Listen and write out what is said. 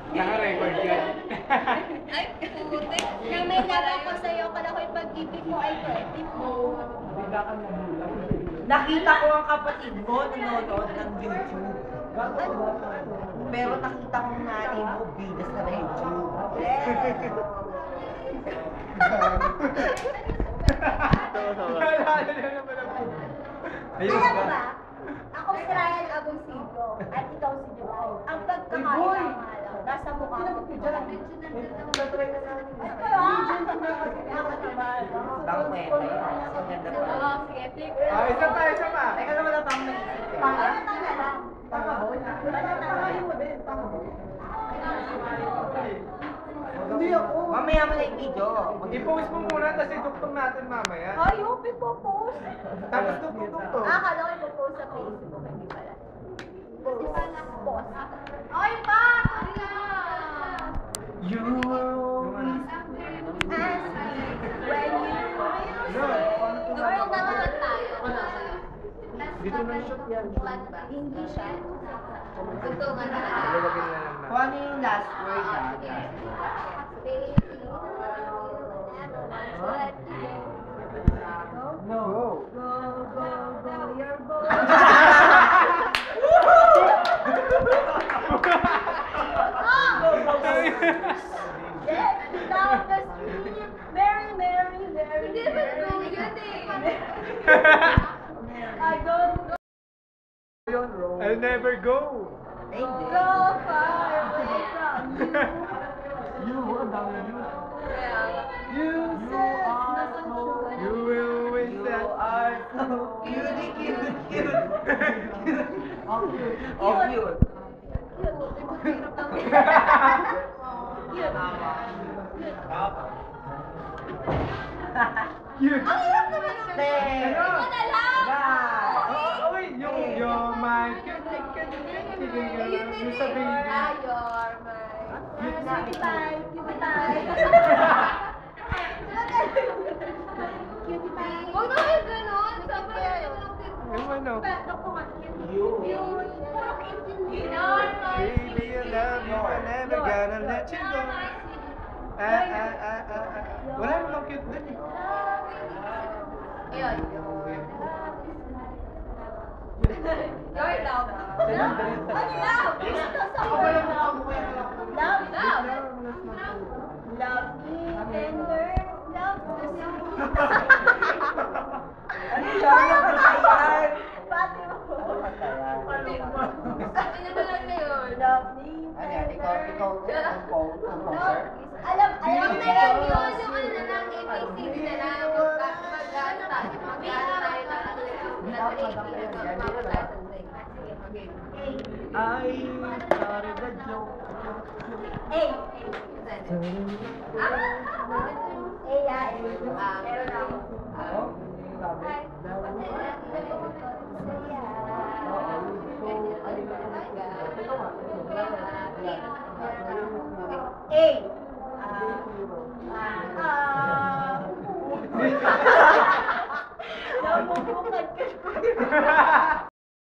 Naka-record yan. Ay, putik. Na may love ako sa'yo, kala ko yung pag-ibig mo ay pwede mo. Nakita ko ang kapatid mo nanonood ng YouTube. Pero nakita ko nanay mo bida sa YouTube. Naalala na naman ako. Ayun Alam mo ba? ba? Ako si Ryan Agoncillo at ikaw si July. Ang pagkakailangan lang, nasa mukha ko. Ay, kaya? Ay, naman. Bang kwenta yan. Ang ganda pa. Oo, sige, flip. Ah, isa pa, isa pa. Teka lang, wala pa akong naisip. Pangalata na lang. Hindi ako. Mamaya mo na yung video. I-post mo muna, tapos iduktok natin mamaya. Ay, hope ipopost. Tapos duktok-duktok. Akala ko ipopost sa Facebook, hindi pala. Hindi pala post. Ay, pa! Kuya! You Ask me when you Doon na naman tayo. Dito na shoot yan. hindi siya. Tuntungan na. Lalagyan na lang Kung ano yung last word ah? No. Go, you're go. Yes, down the street. Mary, Mary, Mary. Hindi ba go yun eh? I don't I'll never go. Ay, hindi. go far away from you. You, ang dami na yun. Kaya, You You will always You that. are so cute, cute, cute. Oh, cute. You. Ang hirap naman ng Ten. ikaw na lang! Nine. Oh, wait, you're my yung sa baby. Ah, you're my... Cutie pie, cutie pie. Cutie pie. Huwag na kayo ganun! Sabi na naman ang Yung ano? Baby, you love you, I'm never gonna let you go. Wala namang cute din eh. Ayun. Your love. Ano love? Gusto sa word. Love. Love me tender. Love the sweet. Ano siya? Yan. Pati mo. Sabi na lang na yun. Love me Ayan, ikaw, tender. composer. Alam Yung mo na lang yun, yung ano na lang, ABCD na lang, mag-ano tayo, mag-ano tayo na I started a joke. A. A. Meron ako. A.